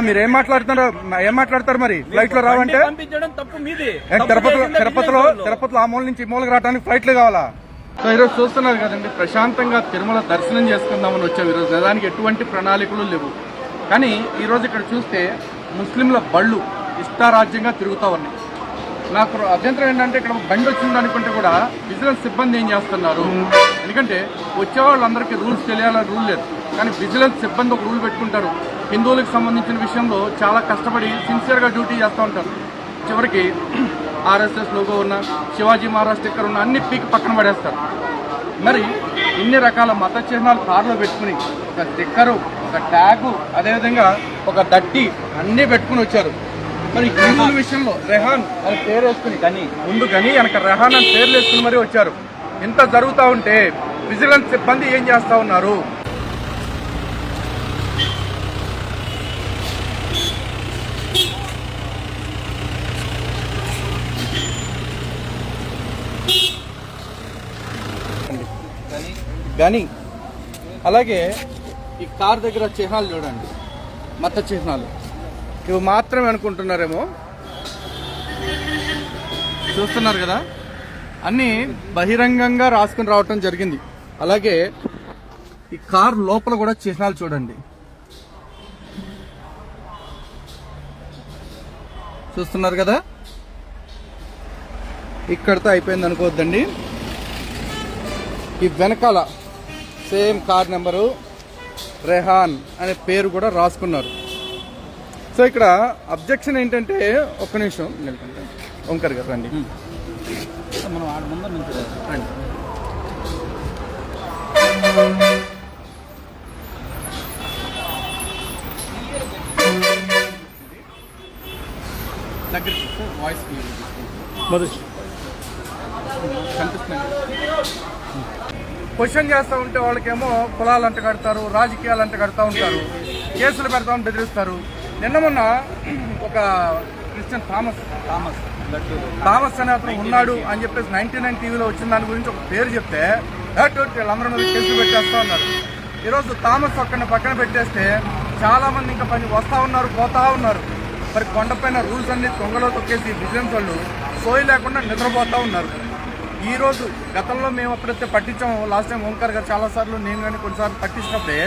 మీరు ఏం మాట్లాడతారు మరి ఫ్లైట్ లో రావంటే పంపించడం తప్పు మీది. తిరుపతిలో ఆ మూల నుంచి ఈ మూలకి రావడానికి ఫ్లైట్లు కావాలా? సో ఈరోజు చూస్తున్నారు కదండి, ప్రశాంతంగా తిరుమల దర్శనం చేసుకుందామని వచ్చాం. ఈరోజు నిజానికి ఎటువంటి ప్రణాళికలు లేవు, కానీ ఈరోజు ఇక్కడ చూస్తే ముస్లింల బళ్ళు ఇష్టారాజ్యంగా తిరుగుతూ ఉన్నాయి. నాకు అభ్యంతరం ఏంటంటే ఇక్కడ బండి వచ్చింది అనుకుంటే కూడా విజిలెన్స్ సిబ్బంది ఏం చేస్తున్నారు? ఎందుకంటే వచ్చేవాళ్ళందరికీ రూల్స్ తెలియాలని రూల్ లేదు, కానీ విజిలెన్స్ సిబ్బంది ఒక రూల్ పెట్టుకుంటారు. హిందువులకు సంబంధించిన విషయంలో చాలా కష్టపడి సిన్సియర్గా డ్యూటీ చేస్తూ ఉంటారు. చివరికి ఆర్ఎస్ఎస్ లోగో ఉన్న, శివాజీ మహారాజ్ స్టిక్కర్ ఉన్న అన్ని పీకి పక్కన పడేస్తారు. మరి ఇన్ని రకాల మత చిహ్నాలు కారులో పెట్టుకుని ఒక స్టిక్కరు, ఒక ట్యాగు, అదేవిధంగా ఒక దట్టి అన్నీ పెట్టుకుని వచ్చారు. మరి హిందువుల విషయంలో రెహాన్ అని పేరు వేసుకుని ముందు కానీ వెనక రెహాన్ అని పేర్లు వేసుకుని మరీ వచ్చారు. ఇంత జరుగుతూ ఉంటే విజిలెన్స్ సిబ్బంది ఏం చేస్తూ ఉన్నారు? కానీ అలాగే ఈ కార్ దగ్గర చిహ్నాలు చూడండి, మత చిహ్నాలు ఇవి మాత్రమే అనుకుంటున్నారేమో. చూస్తున్నారు కదా, అన్నీ బహిరంగంగా రాసుకుని రావటం జరిగింది. అలాగే ఈ కార్ లోపల కూడా చిహ్నాలు చూడండి. చూస్తున్నారు కదా, ఇక్కడితో అయిపోయింది అనుకోవద్దండి. ఈ వెనకాల సేమ్ కార్ నెంబరు, రెహాన్ అనే పేరు కూడా రాసుకున్నారు. సో ఇక్కడ అబ్జెక్షన్ ఏంటంటే, ఒక్క నిమిషం నిలకండి, ఓంకర్ గారు రండి, మనం ఆడ ముందు నుంచి రండి. దగ్గరికి వాయిస్ కనిపిస్తుంది. క్వశ్చన్ చేస్తూ ఉంటే వాళ్ళకేమో కులాలు అంట కడతారు, రాజకీయాలు అంట కడతా ఉంటారు, కేసులు పెడతామని బెదిరిస్తారు. నిన్న మొన్న ఒక క్రిస్టియన్ థామస్ అనే అతను ఉన్నాడు అని చెప్పేసి 99 టీవీలో వచ్చిన దాని గురించి ఒక పేరు చెప్తే వీళ్ళందరూ మీద కేసులు పెట్టేస్తా ఉన్నారు. ఈరోజు థామస్ ఒక్కడిని పక్కన పెట్టేస్తే చాలా మంది ఇంకా పని వస్తూ ఉన్నారు, పోతా ఉన్నారు. మరి కొండపైన రూల్స్ అన్ని తొంగలో తొక్కేసి విజిలెన్స్ వాళ్ళు సోయి లేకుండా నిద్రపోతూ ఉన్నారు. ఈరోజు గతంలో మేము ఎప్పుడైతే పట్టించామో, లాస్ట్ టైం ఓంకార్ గారు చాలాసార్లు, నేను కానీ కొన్నిసార్లు పట్టించినప్పుడే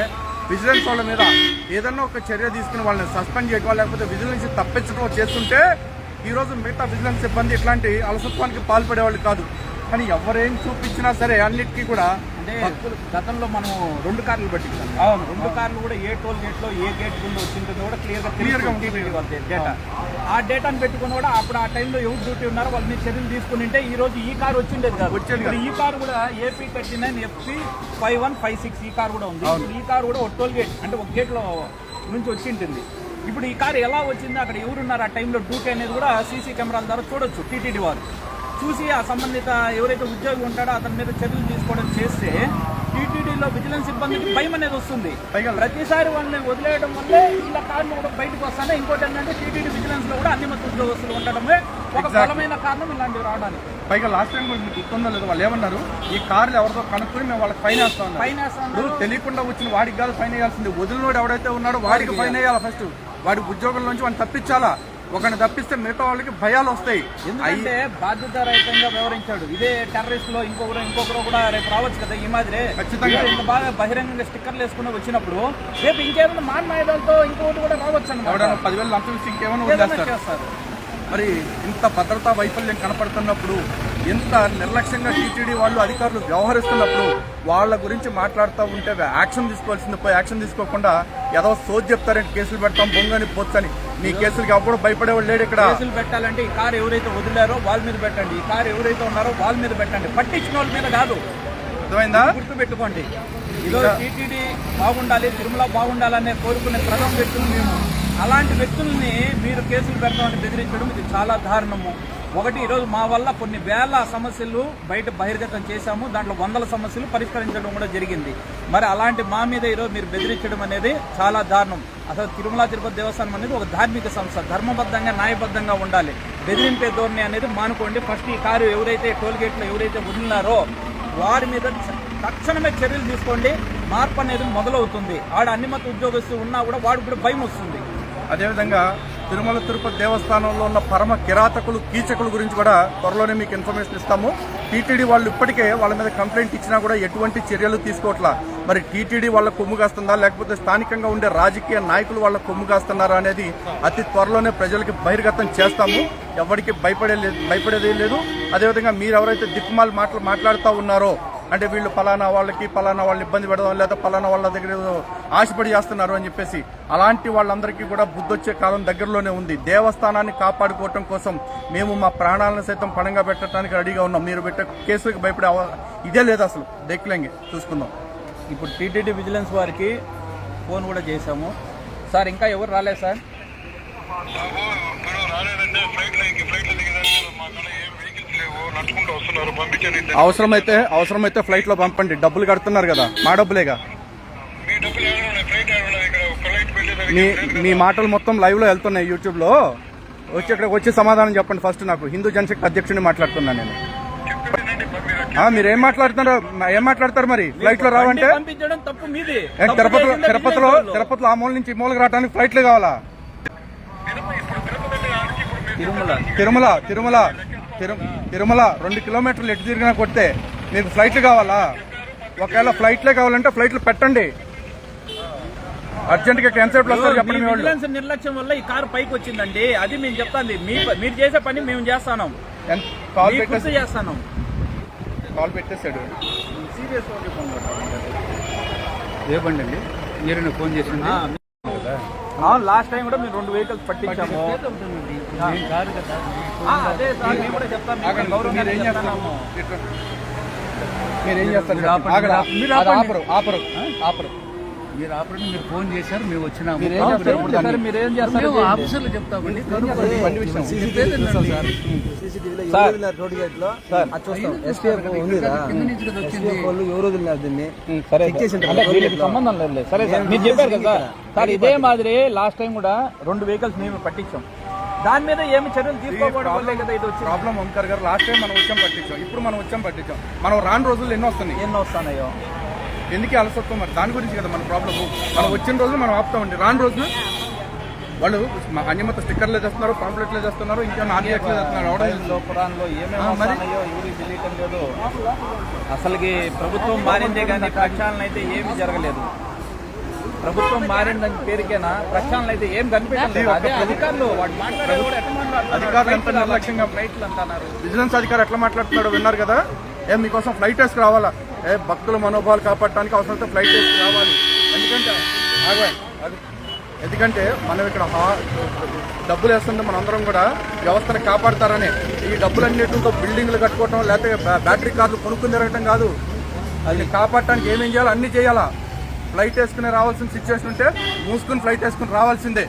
విజిలెన్స్ వాళ్ళ మీద ఏదన్నా ఒక చర్య తీసుకుని వాళ్ళని సస్పెండ్ చేయడం, లేకపోతే విజిలెన్స్ తప్పించడం చేస్తుంటే ఈరోజు మిగతా విజిలెన్స్ సిబ్బంది ఇట్లాంటి అలసత్వానికి పాల్పడేవాళ్ళు కాదు. కానీ ఎవరేం చూపించినా సరే అన్నిటికీ కూడా అంటే గతంలో మనం 2 కార్లు పట్టించాం. 2 కార్లు కూడా ఏ టోల్ గేట్ లో ఏ గేట్ గుండా వచ్చిందో కూడా క్లియర్గా డేటా. ఆ డేటాను పెట్టుకుని కూడా అప్పుడు ఆ టైంలో ఎవరు డ్యూటీ ఉన్నారో వాళ్ళ మీద చర్యలు తీసుకుని ఉంటే ఈ రోజు ఈ కారు వచ్చిండేది కాదు. ఈ కారు కూడా AP 39 FP 5156 ఈ కారు కూడా ఉంది. ఈ కారు కూడా ఒక టోల్ గేట్ అంటే ఒక గేట్ లో నుంచి వచ్చింటుంది. ఇప్పుడు ఈ కారు ఎలా వచ్చిందో, అక్కడ ఎవరున్నారు ఆ టైంలో డ్యూటీ అనేది కూడా సీసీ కెమెరాల ద్వారా చూడొచ్చు. టీటీడీ వారు చూసి ఆ సంబంధిత ఎవరైతే ఉద్యోగి ఉంటాడో అతని మీద చర్యలు తీసుకోవడం చేస్తే టీటీడీలో విజిలెన్స్ సిబ్బందికి భయం అనేది వస్తుంది. ప్రతిసారి వాళ్ళని వదిలేయడం వల్లే ఇలా కార్లు కూడా బయటకు వస్తానే. ఇంకోటి ఏంటంటే టీటీడీ విజిలెన్స్ లో కూడా అన్ని మత ఉద్యోగస్తులు ఉండడమే ఒక బలమైన కారణం ఇలాంటివి రావడానికి. పైగా లాస్ట్ టైం మీకు గుర్తుందో లేదు, వాళ్ళు ఏమన్నారు, ఈ కార్లు ఎవరితో కనుక్కొని మేము వాళ్ళకి ఫైన్ వేస్తాం. తెలియకుండా వచ్చిన వాడికి కాదు ఫైన్ వేయాల్సింది, వదిలినోడు ఎవడైతే ఉన్నాడో వాడికి ఫైన్ వేయాలా. ఫస్ట్ వాడి ఉద్యోగం నుంచి వాడిని తప్పించాలా. ఒకరిని తప్పిస్తే మిగతా వాళ్ళకి భయాలు వస్తాయి. ఎందుకంటే బాధ్యతారహితంగా వ్యవహరించాడు. ఇదే టెర్రరిస్ట్ లో ఇంకొకరు కూడా రేపు రావచ్చు కదా. ఈ మాదిరే ఖచ్చితంగా ఇంత బాగా బహిరంగంగా స్టిక్కర్లు వేసుకుని వచ్చినప్పుడు రేపు ఇంకేమైనా మానమాయుధాలతో ఇంకొకటి కూడా రావచ్చు అన్నమాట. 10,000 లంచం ఇస్తే ఇంకేమైనా చేస్తారు. మరి ఇంత భద్రతా వైఫల్యం కనపడుతున్నప్పుడు, ఇంత నిర్లక్ష్యంగా టీటీడీ వాళ్ళు అధికారులు వ్యవహరిస్తున్నప్పుడు వాళ్ళ గురించి మాట్లాడుతూ ఉంటే యాక్షన్ తీసుకోవాల్సింది పోయి యాక్షన్ తీసుకోకుండా ఏదో సోది చెప్తారంటే కేసులు పెడతాం, బొంగని పోచ్చని. మీ కేసులకి అప్పుడు భయపడేవాళ్ళు లేడు ఇక్కడ. కేసులు పెట్టాలంటే ఈ కారు ఎవరైతే వదిలారో వాళ్ళ మీద పెట్టండి, ఈ కారు ఎవరైతే ఉన్నారో వాళ్ళ మీద పెట్టండి, పట్టించిన వాళ్ళ మీద కాదు. అర్థమైందా? గుర్తు పెట్టుకోండి. ఈరోజు టీటీడీ బాగుండాలి, తిరుమల బాగుండాలనే కోరుకునే ప్రథమ వ్యక్తులు మేము. అలాంటి వ్యక్తుల్ని మీరు కేసులు పెడతామని బెదిరించడం ఇది చాలా దారుణము. ఒకటి, ఈరోజు మా వల్ల కొన్ని వేల సమస్యలు బయట బహిర్గతం చేశాము. దాంట్లో 100 సమస్యలు పరిష్కరించడం కూడా జరిగింది. మరి అలాంటి మా మీద ఈరోజు మీరు బెదిరించడం అనేది చాలా దారుణం. అసలు తిరుమల తిరుపతి దేవస్థానం అనేది ఒక ధార్మిక సంస్థ, ధర్మబద్ధంగా న్యాయబద్ధంగా ఉండాలి. బెదిరింపే ధోరణి అనేది మానుకోండి. ఫస్ట్ ఈ కారు ఎవరైతే టోల్ గేట్లో ఎవరైతే వదిలినారో వారి మీద తక్షణమే చర్యలు తీసుకోండి. మార్పు అనేది మొదలవుతుంది. ఆడ అన్ని మత ఉద్యోగస్తులు ఉన్నా కూడా వాడికి కూడా భయం వస్తుంది. అదేవిధంగా తిరుమల తిరుపతి దేవస్థానంలో ఉన్న పరమ కిరాతకులు కీచకుల గురించి కూడా త్వరలోనే మీకు ఇన్ఫర్మేషన్ ఇస్తాము. టీటీడీ వాళ్ళు ఇప్పటికే వాళ్ళ మీద కంప్లైంట్ ఇచ్చినా కూడా ఎటువంటి చర్యలు తీసుకోవట్లా. మరి టీటీడీ వాళ్ళ కొమ్ము కాస్తుందా లేకపోతే స్థానికంగా ఉండే రాజకీయ నాయకులు వాళ్ళ కొమ్ము కాస్తున్నారా అనేది అతి త్వరలోనే ప్రజలకి బహిర్గతం చేస్తాము. ఎవరికి భయపడేది లేదు. అదేవిధంగా మీరు ఎవరైతే దిక్కుమాల మాట్లాడుతూ ఉన్నారో, అంటే వీళ్ళు పలానా వాళ్ళని ఇబ్బంది పెడదాం లేదా పలానా వాళ్ళ దగ్గర ఆశపడి చేస్తున్నారు అని చెప్పేసి, అలాంటి వాళ్ళందరికీ కూడా బుద్ధొచ్చే కాలం దగ్గరలోనే ఉంది. దేవస్థానాన్ని కాపాడుకోవటం కోసం మేము మా ప్రాణాలను సైతం పణంగా పెట్టడానికి రెడీగా ఉన్నాం. మీరు పెట్టే కేసులకు భయపడే ఇదే లేదు అసలు. దెక్కలేంగే చూసుకుందాం. ఇప్పుడు టీటీడీ విజిలెన్స్ వారికి ఫోన్ కూడా చేశాము. సార్ ఇంకా ఎవరు రాలేదు సార్? అవసరమైతే ఫ్లైట్ లో పంపండి. డబ్బులు కడుతున్నారు కదా, మా డబ్బులేగా. మీ మాటలు మొత్తం లైవ్ లో వెళ్తున్నాయి యూట్యూబ్ లో. ఇక్కడికి వచ్చి సమాధానం చెప్పండి ఫస్ట్. నాకు హిందూ జనశక్తి అధ్యక్షుడిని మాట్లాడుతున్నా నేను. మీరు ఏం మాట్లాడతారు మరి? ఫ్లైట్ లో రావంటే తిరుపతిలో ఆ మూల నుంచి ఈ మూలకి రావడానికి ఫ్లైట్లు కావాలా? తిరుమల 2 కిలోమీటర్లు ఎటు తిరిగినా కొడితే మీకు ఫ్లైట్లు కావాలా? ఒకవేళ ఫ్లైట్లే కావాలంటే ఫ్లైట్లు పెట్టండి. అర్జెంట్ గా క్యాన్సర్ చెప్పండి. విజిలెన్స్ నిర్లక్ష్యం వల్ల ఈ కారు పైకి వచ్చిందండి. అది మేము చెప్తాంది. మీరు చేసే పని మేము చేస్తాం. కాల్ పెట్టేశాడు. సీరియస్ ఏ బండి అండి? మీరు ఫోన్ చేసింది. లాస్ట్ టైం కూడా మేము 2 వెహికల్స్ పట్టించాము. అదే సార్, మేము కూడా చెప్తాం. మీరేం చేస్తారు? మీరు ఆపరండి. మీరు ఫోన్ చేశారు, మేము వచ్చినాము. మీరేం చేస్తారు? ఆఫీసర్లు చెప్తామండి. సంబంధం లేదు. సరే సార్, మీరు చెప్పారు కదా సార్. ఇదే మాదిరి లాస్ట్ టైం కూడా 2 వెహికల్స్ మేము పట్టించాం. దాని మీద ఏమి చర్యలు తీసుకోకపోవడం వల్లే కదా ఇది వచ్చింది ప్రాబ్లం. ఓంకార్ గారు, లాస్ట్ టైం మనం వచ్చాం పట్టించాం, ఇప్పుడు మనం వచ్చాం పట్టించాం. మనం రాని రోజులు ఎన్నో వస్తున్నాయో ఎందుకు అలసత్వం? మరి దాని గురించి కదా మన ప్రాబ్లము. మనం వచ్చిన రోజులు మనం ఆపుతామండి. రాని రోజున వాళ్ళు అన్యమత స్టిక్కర్లే చేస్తున్నారు, పాంప్లెట్లే చేస్తున్నారు, ఇంకేమైనా ఆర్డియాక్లే చేస్తున్నారు. పురాణంలో ఏమేమి ఎవరికి తెలియటం లేదు. అసలుకి ప్రభుత్వం మారిందే కానీ ప్రక్షాళన అయితే ఏమీ జరగలేదు. ప్రభుత్వం మారిందని పేరుకేనా ప్రక్షాళన అయితే ఏం కనిపించలేదు. అధికారులు ఎంత నిర్లక్ష్యంగా ఫ్లైట్లు అంటున్నారు. విజిలెన్స్ అధికారి ఎట్లా మాట్లాడుతున్నాడో విన్నారు కదా. మీకోసం ఫ్లైట్ వేసుకు రావాలా? భక్తుల మనోభావాలు కాపాడటానికి అవసరమైతే ఫ్లైట్ వేసుకు రావాలి. ఎందుకంటే మనం ఇక్కడ డబ్బులు వేస్తుంటే మనందరం కూడా వ్యవస్థను కాపాడతారని. ఈ డబ్బులన్నిటితో బిల్డింగ్లు కట్టుకోవటం లేకపోతే బ్యాటరీ కార్లు కొనుక్కుని తిరగటం కాదు. అది కాపాడటానికి ఏమేం చేయాలో అన్ని చేయాలా. ఫ్లైట్ వేసుకుని రావాల్సిన సిచ్యువేషన్ ఉంటే మూసుకుని ఫ్లైట్ వేసుకుని రావాల్సిందే.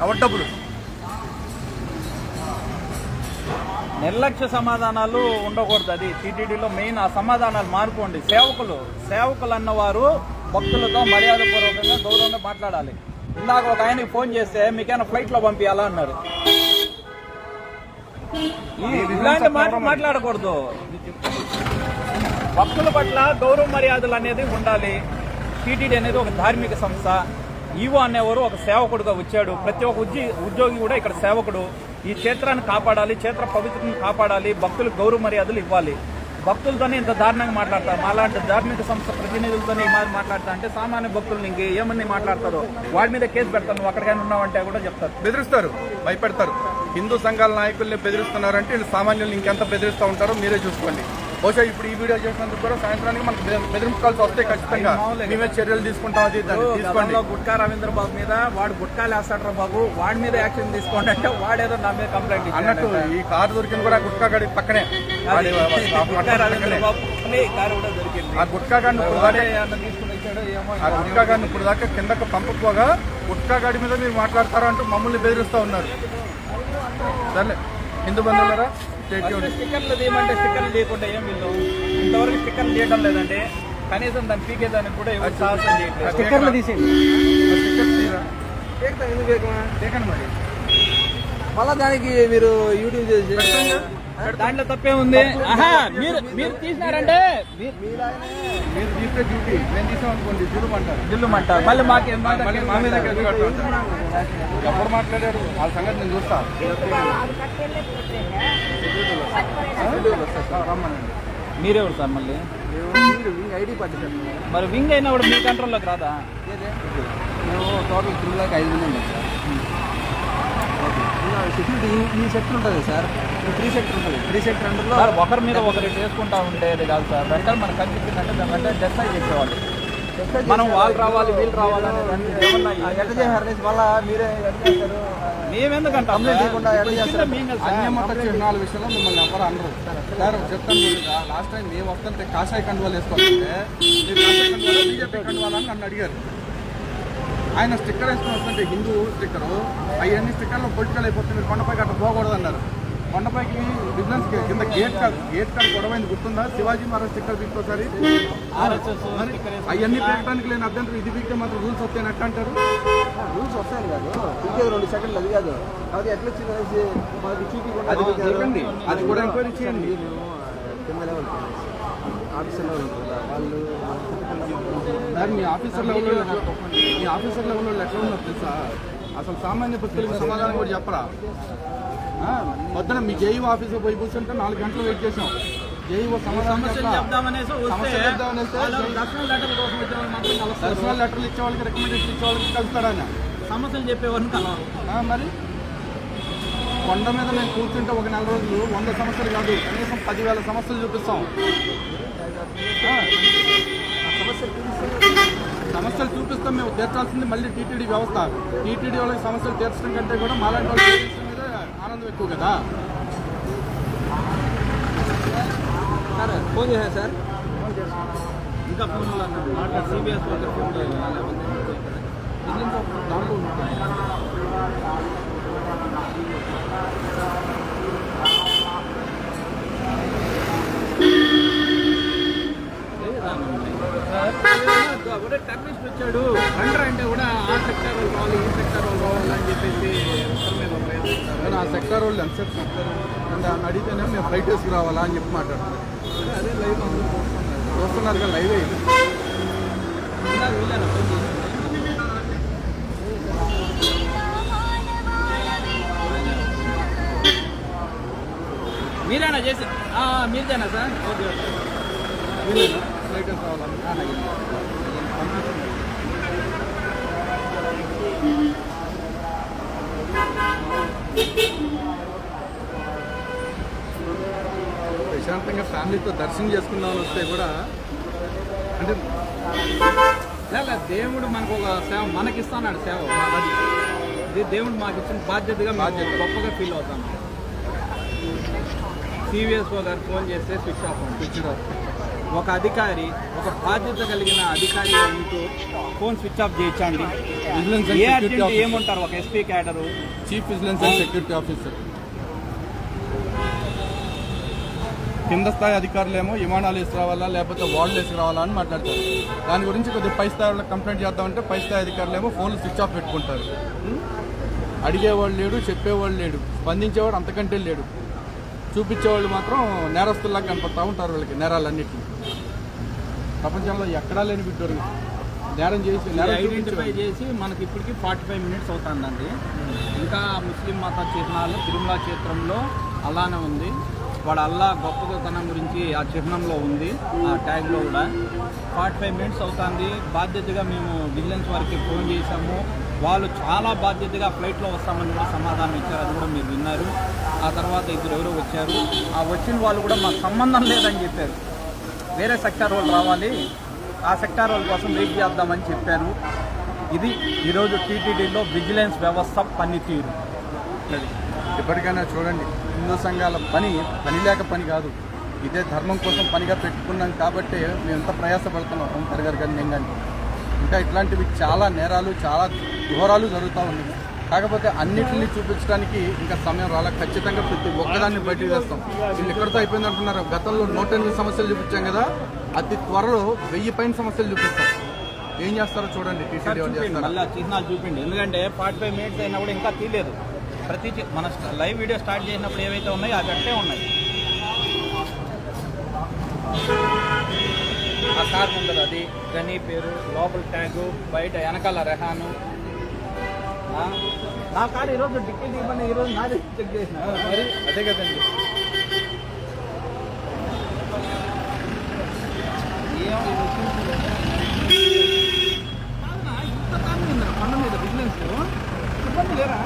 ఎవరి డబ్బులు? నిర్లక్ష్య సమాధానాలు ఉండకూడదు. అది టీటీడీలో మెయిన్. ఆ సమాధానాలు మార్చుకోండి. సేవకులు అన్నవారు భక్తులతో మర్యాదపూర్వకంగా గౌరవంగా మాట్లాడాలి. ఇందాక ఒక ఆయనకి ఫోన్ చేస్తే మీకైనా ఫ్లైట్ లో పంపించాలా అన్నారు. ఇలాంటి మాట మాట్లాడకూడదు. భక్తుల పట్ల గౌరవ మర్యాదలు అనేది ఉండాలి. టీటీడీ అనేది ఒక ధార్మిక సంస్థ. ఈవో అనేవారు ఒక సేవకుడుగా వచ్చాడు. ప్రతి ఒక్క ఉద్యోగి కూడా ఇక్కడ సేవకుడు. ఈ క్షేత్రాన్ని కాపాడాలి, క్షేత్ర పవిత్రతను కాపాడాలి, భక్తులకు గౌరవ మర్యాదలు ఇవ్వాలి. భక్తులతోనే ఇంత దారుణంగా మాట్లాడతారు. అలాంటి ధార్మిక సంస్థ ప్రతినిధులతోనే మాట్లాడతా అంటే సామాన్య భక్తులు ఇంక ఏమని మాట్లాడతారో వాడి మీద కేసు పెడతారు. నువ్వు అక్కడికైనా ఉన్నావంటే కూడా చెప్తారు. బెదిరిస్తారు, భయపెడతారు. హిందూ సంఘాల నాయకుల్ని బెదిరిస్తున్నారంటే వీళ్ళు సామాన్యులు ఇంకెంత బెదిరిస్తూ ఉంటారో మీరే చూసుకోండి. బహుశా ఇప్పుడు ఈ వీడియో చేసినందుకు కూడా సాయంత్రానికి మనకు బెదిరింపుకాల్సి వస్తే ఖచ్చితంగా మేమే చర్యలు తీసుకుంటాం. అది తీసుకోండి. గుట్కా రవీంద్ర బాబు మీద వాడు గుట్కాలు వేస్తాడు బాబు, వాడి మీద యాక్షన్ తీసుకోండి అంటే వాడేదో నా మీద కంప్లైంట్ అన్నట్టు. ఈ కారు దొరికింది కూడా గుట్కా గడి పక్కనే. ఆ గుట్కా గాడిని ఇప్పుడు దాకా కిందకు పంపకపోగా గుట్కా గాడి మీద మీరు మాట్లాడతారా అంటూ మమ్మల్ని బెదిరిస్తూ ఉన్నారు. సరే హిందూ బంధువులారా, స్టిక్కర్లు తీయమంటే స్టిక్కర్లు తీయకుండా ఏం వీళ్ళు ఇంతవరకు స్టిక్కర్లు తీయడం లేదండి. కనీసం దాన్ని పీకేదానికి కూడా ఎవరు సాహసం చేయట్లేదు. స్టిక్కర్లు తీసేయండి. మరి మళ్ళా దానికి మీరు యూట్యూబ్ చేసి దాంట్లో తప్పే ఉంది. మీరు తీసినారంటే మీరు తీస్తే డ్యూటీ మేము తీసామనుకోండి జిల్లుమంటారు జిల్లుమంటారు. మళ్ళీ మాకేం మళ్ళీ మా మీద కేసు కట్టారు. ఎవరు మాట్లాడారు వాళ్ళ సంగతి నేను చూస్తా. రమ్మనండి. మీరెవరు సార్ మళ్ళీ? ఐడి పట్టించారు. మరి వింగ్ అయినా కూడా మీ కంట్రోల్లోకి రాదా? మేము టోటల్ తిరుగులాగా 5 మంది ఉన్నాం సార్. సెక్యూరిటీ ఈ సెక్టర్ ఉంటుంది సార్, 3 సెక్టర్ ఉంటుంది. 3 సెక్టర్ అండర్లో సార్ ఒకరి మీద ఒకరు చేసుకుంటా ఉంటే అది కాదు సార్. వెంటనే మనకు కనిపించిందంటే దాని వెంటనే డెస్టైజ్ చేసేవాళ్ళు. మనం వాళ్ళు రావాలి వీళ్ళు రావాలి అనేది ఎట్లా చేశారు మళ్ళీ మీరే ఎట్లా చేస్తారు? మేమెందుకంటే కంప్లైంట్ చేయకుండా ఎట్లా చేస్తారు? అన్యమత చిహ్నాల విషయంలో మిమ్మల్ని ఎవరు అనరు సార్. చెప్తాను లాస్ట్ టైం మేము వస్తుంటే కాషాయ కండువాలు వేసుకోవాలంటే మీరు కాషాయ కండువాలా బీజేపీ కండువాలా అని నన్ను అడిగారు. ఆయన స్టిక్కర్ వేసుకుని వస్తుంటే హిందూ స్టిక్కరు అవన్నీ స్టిక్కర్లో పొలిటికల్ అయిపోతే మీరు కొండపైకి అట్లా పోకూడదు అన్నారు. కొండపైకి బిజినెస్ కింద గేట్ కాదు గొడవైంది గుర్తుందా? శివాజీ మహారాజ్ స్టిక్కర్ తీసుకోసారి అవన్నీ పెట్టడానికి లేని అభ్యంతరం ఇది పీకే మాత్రం రూల్స్ వస్తాయని ఎట్లా అంటారు? రూల్స్ వస్తాయి కాదు, ఇంకేదో 2 సెకండ్లు అది కాదు. అది ఎట్లా వచ్చింది మనకి చూపించకుండా అది చూడండి, అది కూడా ఎంక్వైరీ చేయండి. కింద లెవెల్ ఆఫీసర్ లెవెల్ ఉంటుంది కదా, వాళ్ళు మీ ఆఫీసర్ లెవెల్లో ఎట్లా ఉన్నారు తెలుసా? అసలు సామాన్య భక్తులకు సమాధానం కూడా చెప్పరా? పొద్దున మీ జేఈఓ ఆఫీసర్ పోయి కూర్చుంటే 4 గంటలు వెయిట్ చేసాం. జేఈఓ సమస్యలు చెప్దామనేసి పర్సనల్ లెటర్లు ఇచ్చే వాళ్ళకి రికమెండేషన్ ఇచ్చే వాళ్ళకి కలుస్తాడని సమస్యలు చెప్పేవారిని కలవాలి. మరి కొండ మీద మేము కూర్చుంటే ఒక 4 రోజులు 100 సమస్యలు కాదు కనీసం 10,000 సమస్యలు చూపిస్తాం. సమస్యలు చూపిస్తాం మేము. తీర్చాల్సింది మళ్ళీ టీటీడీ వ్యవస్థ. టీటీడీ వాళ్ళకి సమస్యలు తీర్చడం కంటే కూడా మాలాంటి వాళ్ళకి మీద ఆనందం ఎక్కువ కదా. సార్ ఫోన్ చేశారు సార్, ఇంకా ఫోన్లో సిబిఎస్ దాంట్లో కూడా టర్నిస్ట్ వచ్చాడు రండ్రా అంటే కూడా ఆ సెక్టర్ వాళ్ళు కావాలి ఈ సెక్టర్ వాళ్ళు కావాలని చెప్పేసి ఆ సెక్టర్ వాళ్ళు ఎంతసేపు చెప్తారు అంటే అని అడిగితేనే మేము ఫ్లైట్ వేసుకురావాలా అని చెప్పి మాట్లాడుతున్నారు. అదే లైవ్ చూస్తున్నారు కదా, లైవ్ అయ్యింది. మీరేనా చేసి మీదేనా సార్? ఓకే ఫ్లైట్ వేసుకోవాలా? ప్రశాంతంగా ఫ్యామిలీతో దర్శనం చేసుకుందామని వస్తే కూడా అంటే దేవుడు మనకు ఒక సేవ మనకిస్తాడు. సేవ మాది ఇది దేవుడు మాకు ఇచ్చిన బాధ్యతగా గొప్పగా ఫీల్ అవుతాను. సివిఎస్ఓ గారు ఫోన్ చేస్తే స్విచ్ ఆఫ్. ఒక అధికారి ఒక బాధ్యత కలిగిన అధికారిగా ఉంటూ ఫోన్ స్విచ్ ఆఫ్ చేయించండి. ఏముంటారు ఒక SP cadre, chief vigilance and security officer, కింద స్థాయి అధికారులు ఏమో విమానాలు వేసుకురావాలా లేకపోతే వాళ్ళు వేసుకురావాలా అని మాట్లాడతారు. దాని గురించి కొద్దిగా పై స్థాయి వాళ్ళకి కంప్లైంట్ చేద్దామంటే పై స్థాయి అధికారులు ఏమో ఫోన్లు స్విచ్ ఆఫ్ పెట్టుకుంటారు. అడిగేవాళ్ళు లేడు, చెప్పేవాళ్ళు లేడు, స్పందించేవాడు అంతకంటే లేడు. చూపించేవాళ్ళు మాత్రం నేరస్తుల్లాగా కనపడతా ఉంటారు. వాళ్ళకి నేరాలన్నింటినీ ప్రపంచంలో ఎక్కడా లేని బిడ్డోరు నేరం చేసి ఐడెంటిఫై చేసి మనకి ఇప్పటికి 45 మినిట్స్ అవుతుందండి. ఇంకా ముస్లిం మత చిహ్నాలు తిరుమల క్షేత్రంలో అలానే ఉంది. వాడు అల్లా గొప్పతనం గురించి ఆ చిహ్నంలో ఉంది, ఆ ట్యాగ్లో కూడా 45 మినిట్స్ అవుతుంది. బాధ్యతగా మేము విజిలెన్స్ వారికి ఫోన్ చేశాము. వాళ్ళు చాలా బాధ్యతగా ఫ్లైట్లో వస్తామని కూడా సమాధానం ఇచ్చారు. అది కూడా మీరు విన్నారు. ఆ తర్వాత ఎవరో వచ్చారు. ఆ వచ్చిన వాళ్ళు కూడా మాకు సంబంధం లేదని చెప్పారు. వేరే సెక్టార్ వాళ్ళు రావాలి, ఆ సెక్టార్ వాళ్ళ కోసం వెయిట్ చేద్దామని చెప్పారు. ఇది ఈరోజు టీటీడీలో విజిలెన్స్ వ్యవస్థ పనితీరు. ఎప్పటికైనా చూడండి, హిందూ సంఘాల పని లేక పని కాదు, ఇదే ధర్మం కోసం పనిగా పెట్టుకున్నాం కాబట్టి మేము ఎంత ప్రయాసపడుతున్నాం. ఓంకార్ గారు కానీ నేను కానీ ఇంకా ఇట్లాంటివి చాలా నేరాలు చాలా ఘోరాలు జరుగుతూ ఉన్నాయి. కాకపోతే అన్నిటిని చూపించడానికి ఇంకా సమయం రాలా. ఖచ్చితంగా ప్రతి ఒక్కదాన్ని బయటకు చేస్తాం. వీళ్ళు ఎక్కడితో అయిపోయింది అంటున్నారు. గతంలో 108 సమస్యలు చూపించాం కదా, అతి త్వరలో 1000 పైన సమస్యలు చూపిస్తాం. ఏం చేస్తారో చూడండి. టీటీడీ వాళ్ళు చేస్తారు. మళ్ళీ చిహ్నాలు చూపిండి, ఎందుకంటే 45 మినిట్స్ అయినా కూడా ఇంకా తీయలేదు. ప్రతి మన లైవ్ వీడియో స్టార్ట్ చేసినప్పుడు ఏవైతే ఉన్నాయో అవి అట్టే ఉన్నాయి. ఆ కార్ ముందర అది గనీ పేరు, లోపల ట్యాగు, బయట వెనకాల రెహాను. నా కారు ఈరోజు డిక్కీ ఇవ్వండి, ఈరోజు నాది చెక్ చేసిన మరి అదే కదండి. పండ మీద బిజినెస్ ఇబ్బంది లేరా?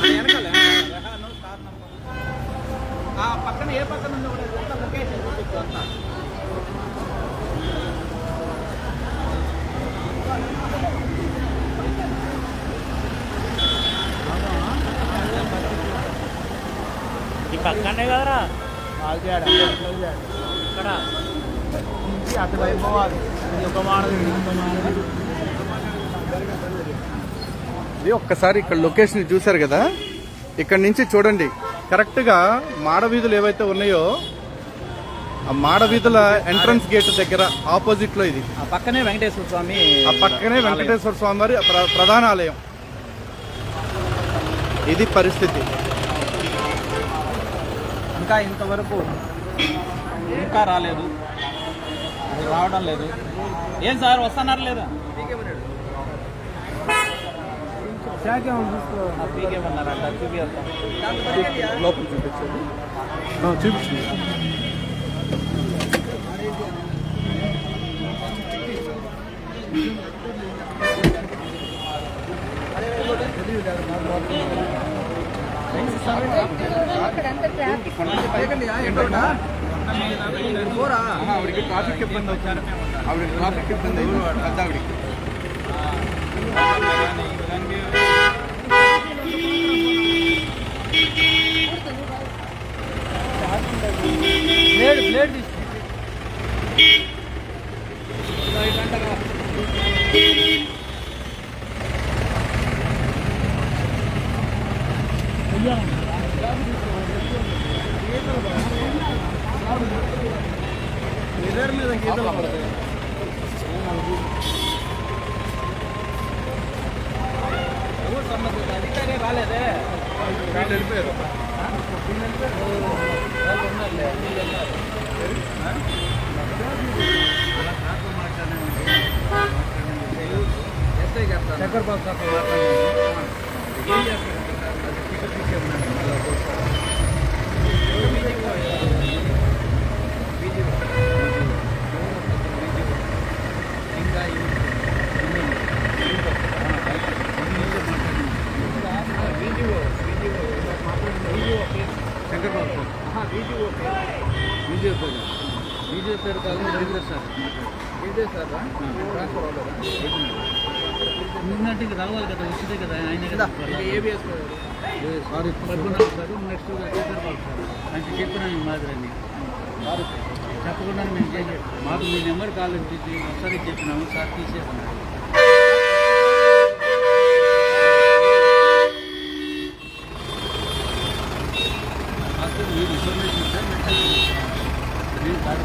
వెనకాల రెహాను కార్ నంబర్ ఆ పక్కన ఏ పక్కన ఉందో కూడా అంతా లొకేషన్ చూపించు అంతా. ఈ పక్కనే కదరా ఇక్కడ అటువైపు పోవాలి. ఇది ఒక మోడల్, ఇది ఒక మోడల్. ఇది ఒక్కసారి ఇక్కడ లొకేషన్ చూశారు కదా, ఇక్కడ నుంచి చూడండి కరెక్ట్గా మాడవీధులు ఏవైతే ఉన్నాయో ఆ మాడవీధుల ఎంట్రన్స్ గేట్ దగ్గర ఆపోజిట్ లో ఇది. ఆ పక్కనే వెంకటేశ్వర స్వామి, ఆ పక్కనే వెంకటేశ్వర స్వామి వారి ప్రధాన ఆలయం. ఇది పరిస్థితి. ఇంకా ఇంతవరకు ఇంకా రాలేదు, అది రావడం లేదు. ఏం సార్ వస్తున్నారు లేదా? పీకేమన్నారంట, చూపిస్తాం లోపల చూపించండి. చూపించండి. ఆవిడకి ట్రాఫిక్ ఇబ్బంది అవుతుంది. ఆవిడకి ట్రాఫిక్ ఇబ్బంది అయింది పెద్ద ఆవిడకి. బ్లేడ్ మీద గీతలు పడతాయి. ఎవరు సంబంధిత అధికారి రాలేదే, వీళ్ళు వెళ్ళిపోయారు. ఎస్ఐ గారు చక్కర బాబు సార్ ఏం చేస్తారు? వీడియో పేరు కాదు, రెగ్యులర్ సార్. ఇదే సార్ ట్రాన్స్ఫర్ అవ్వలేదా? నిన్నటికి రావాలి కదా, వచ్చిందే కదా ఆయన కదా. ABS sorry Padmanabham sir, next చక్కర బాబు సార్. అంటే చెప్పిన ఈ మాదిరి చెప్పకుండా మేము చేసే మాకు మీ నెంబర్ కాల్ ఇచ్చి ఒకసారి చెప్పినాము సార్, తీసేస్తున్నాం. మీరు ఇన్ఫర్మేషన్ సార్ నేను కాదు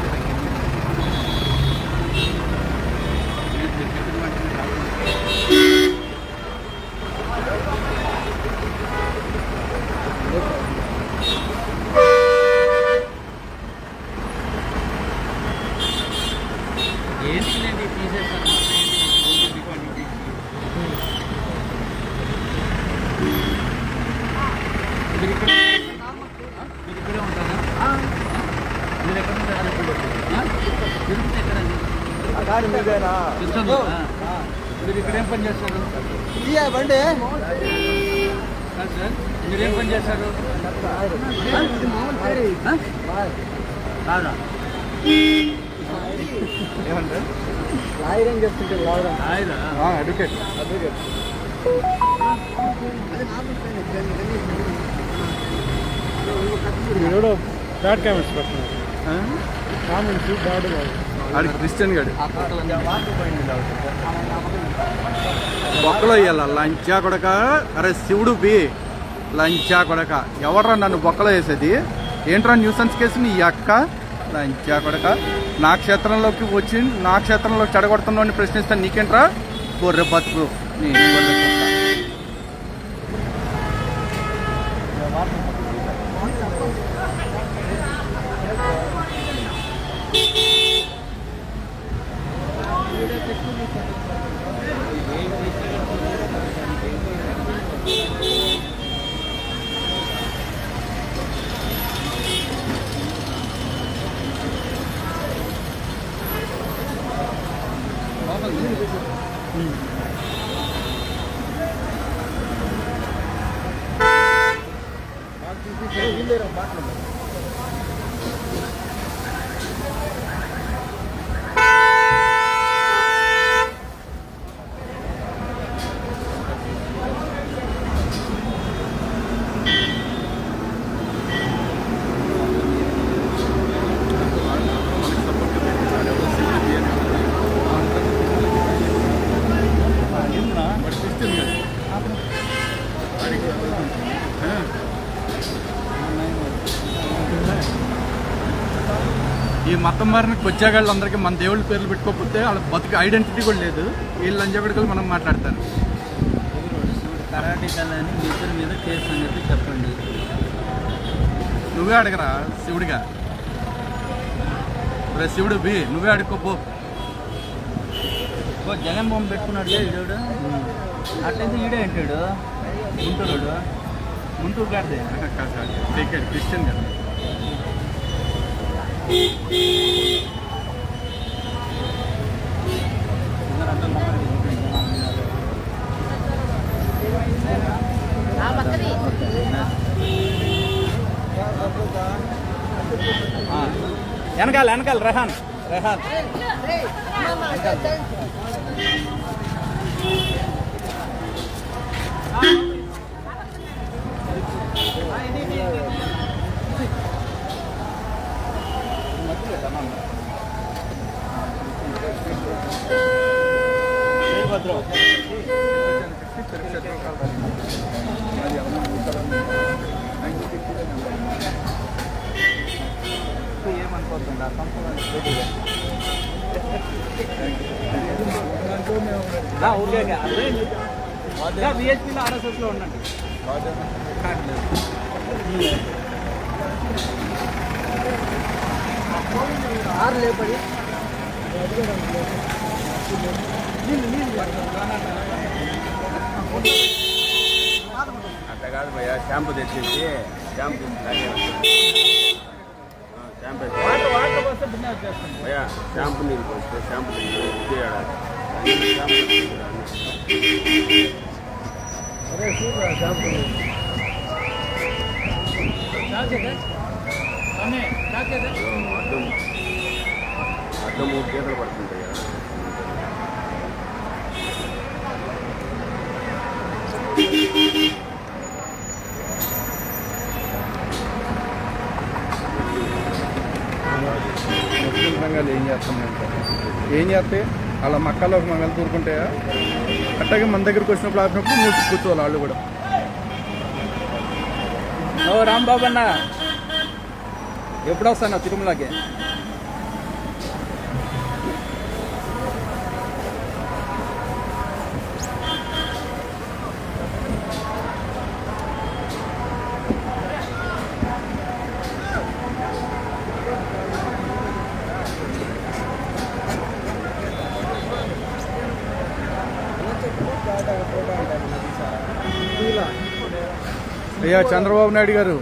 ఏంటి లేండి తీసేస్తాను. మీరు ఇక్కడే ఉంటారా? మీరు ఎక్కడ ఉంటారు? తిరుపతి ఎక్కడండి? మీరు ఇక్కడ ఏం పని చేస్తారు? బండి కాదు సార్, మీరేం పని చేస్తారు? కాదా ఏమంటారు? లాయర్ ఏం చెప్తుంటే ఆయన అడ్వకేట్. మీరు ఫ్లాట్ క్యామెరాస్ పడుతున్నారు. ఆడి క్రిస్టియన్ గడు బొక్కలో వేయాల లంచా కొడక. అరే శివుడు బి లంచా కొడక. ఎవడరా నన్ను బొక్కలో వేసేది? ఏంట్రా న్యూసెన్స్ కేసు నీ అక్క లంచా కొడక. నా క్షేత్రంలోకి వచ్చి నా క్షేత్రంలో చెడగొడుతున్నావు ప్రశ్నిస్తాను. నీకేంట్రా గొర్రె బతుకు. నేను గొర్రె కుక్క. ఈ మతం మారిన కొచ్చాగాళ్ళందరికీ మన దేవుళ్ళ పేర్లు పెట్టుకోకపోతే వాళ్ళ బతుకు ఐడెంటిటీ కూడా లేదు. వీళ్ళు లంజగొడుకులు మనం మాట్లాడతారు. కరాటే కళని ఇద్దరి మీద కేసు అని చెప్పి చెప్పండి. నువ్వే అడగరా శివుడిగా. రే శివుడు బి నువ్వే అడుక్కోపో. జగన్మోహన్ పెట్టుకున్నాడు ఈడోడు. అట్లయితే ఈడే అంటాడు గుంటూరు గారిదే క్రిస్టియన్ కదా. వెనకాల రెహాన్ ఏమనుకోతుంది ఊరికే బిహెచ్పీలో ఆర్ఎస్ఎస్లో ఉండండి. లేపడి అట్లా కాదు భయ్యా, షాంపూ తెచ్చేసి షాంపూ భయ్యా షాంపూ నీళ్ళు పోస్తే షాంపూ అర్థం 3 గీతలు పడుతుంది భయ్యా. ముస్లిం సంఘాలు ఏం చేస్తున్నాయంటే వాళ్ళ మక్కలో ఒక మంగళ తూరుకుంటాయా? అట్లాగే మన దగ్గరికి వచ్చినప్పుడు ఆపినప్పుడు మూసి కూర్చోవాలి వాళ్ళు కూడా. ఓ రాంబాబు అన్న ఎప్పుడు వస్తాను తిరుమలకి? అయ్యా చంద్రబాబు నాయుడు గారు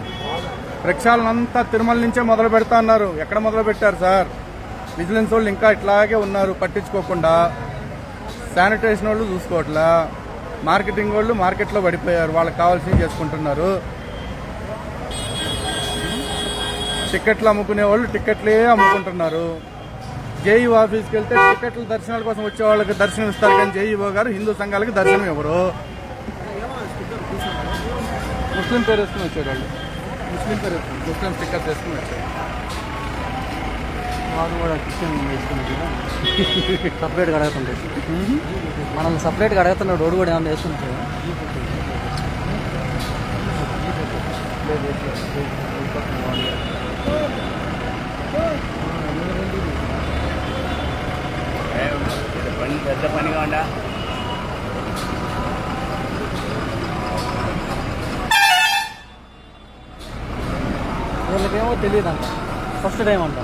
ప్రక్షాళనంతా తిరుమల నుంచే మొదలు పెడతా అన్నారు. ఎక్కడ మొదలు పెట్టారు సార్? విజిలెన్స్ వాళ్ళు ఇంకా ఇట్లాగే ఉన్నారు పట్టించుకోకుండా. శానిటేషన్ వాళ్ళు చూసుకోవట్లా. మార్కెటింగ్ వాళ్ళు మార్కెట్లో పడిపోయారు. వాళ్ళకి కావాల్సినవి చేసుకుంటున్నారు. టికెట్లు అమ్ముకునే వాళ్ళు టికెట్లే అమ్ముకుంటున్నారు. జేఈఓ ఆఫీస్కి వెళ్తే టికెట్ల దర్శనాల కోసం వచ్చే వాళ్ళకి దర్శనం ఇస్తారు, కానీ జేఈఓ గారు హిందూ సంఘాలకి దర్శనం ఇవ్వరు. ముస్లిం పేరు వేసుకుని వచ్చారు వాళ్ళు. ముస్లిం పేరు వేసుకుని ముస్లిం స్టిక్కర్ వేసుకుని వచ్చారు. వాడు కూడా కిచెన్ వేసుకున్నాడు సపరేట్గా అడుగుతుంటాడు మనల్ని సపరేట్గా అడుగుతున్నాడు రోడ్డు కూడా ఏమన్నా వేసుకుంటాడు పెద్ద పనిగా ఉండా వీళ్ళకేమో తెలియదు అంట ఫస్ట్ టైం అంట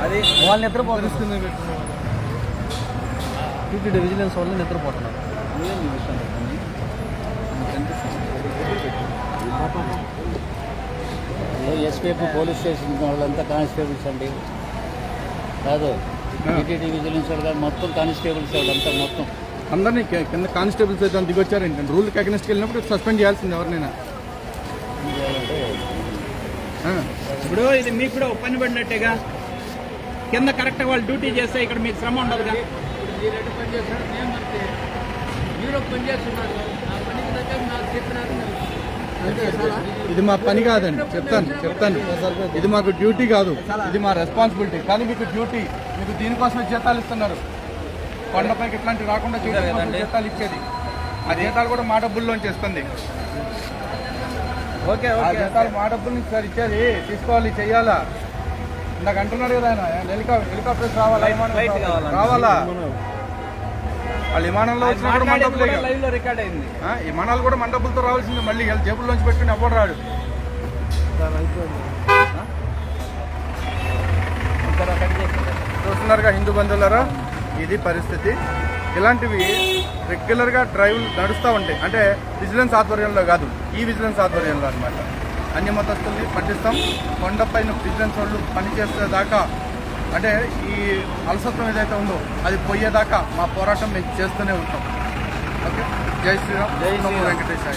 అది వాళ్ళు నిద్రపోతుంది టీటీడీ విజిలెన్స్ వాళ్ళు నిద్రపోతున్నారు ఎస్పీఎఫ్ పోలీస్ స్టేషన్ వాళ్ళంతా కానిస్టేబుల్స్ అండి కాదు టీటీడీ విజిలెన్స్ వాళ్ళు కాదు మొత్తం కానిస్టేబుల్స్ వాళ్ళంతా మొత్తం అందరినీ కింద కానిస్టేబుల్స్ అయితే దిగొచ్చారు ఏంటంటే రూల్ అగెన్స్ట్కి వెళ్ళినప్పుడు సస్పెండ్ చేయాల్సింది ఎవరినైనా. ఇప్పుడు ఇది మీకు కూడా పని పడినట్టేగా కింద కరెక్ట్గా వాళ్ళు డ్యూటీ చేస్తే ఇక్కడ మీకు శ్రమ ఉండదుగా. మీరు ఎటు పని చేస్తున్నారు నేను మరి మీరు పని చేస్తున్నారు నా పనికి దగ్గర నాకు చెప్పినారు ఇది మా పని కాదండి, చెప్తాను ఇది మాకు డ్యూటీ కాదు, ఇది మా రెస్పాన్సిబిలిటీ. కానీ మీకు డ్యూటీ, మీకు దీనికోసమే జీతాలు ఇస్తున్నారు. కొండపైకి ఇట్లాంటివి రాకుండా జీతాలు ఇచ్చేది, ఆ జీతాలు కూడా మా డబ్బుల్లోంచి ఇస్తుంది. ఓకే ఆ జీతాలు మా డబ్బుల నుంచి సార్ ఇచ్చేది, తీసుకోవాలి, చెయ్యాలా. ఇందాక అంటున్నాడు కదా ఆయన హెలికాప్టర్స్ రావాలా వాళ్ళు విమానంలో వచ్చినా కూడా మన డబ్బులే కదా. లైవ్ లో రికార్డ్ అయింది. విమానాలు కూడా మన డబ్బులతో రావాల్సింది. మళ్ళీ జేబుల్లోంచి పెట్టుకుని ఎవ్వడు రాడు. చూస్తున్నారుగా హిందూ బంధువులారా, ఇది పరిస్థితి. ఇలాంటివి రెగ్యులర్గా డ్రైవ్లు నడుస్తూ ఉంటాయి. అంటే విజిలెన్స్ ఆధ్వర్యంలో కాదు, ఈ విజిలెన్స్ ఆధ్వర్యంలో అనమాట. అన్ని మతస్థుల్ని పట్టిస్తాం. కొండపైన విజిలెన్స్ వాళ్ళు పనిచేసేదాకా, అంటే ఈ అలసత్వం ఏదైతే ఉందో అది పోయేదాకా మా పోరాటం మేము చేస్తూనే ఉంటాం. ఓకే, జై శ్రీరామ్, జై వెంకటేశ్వర.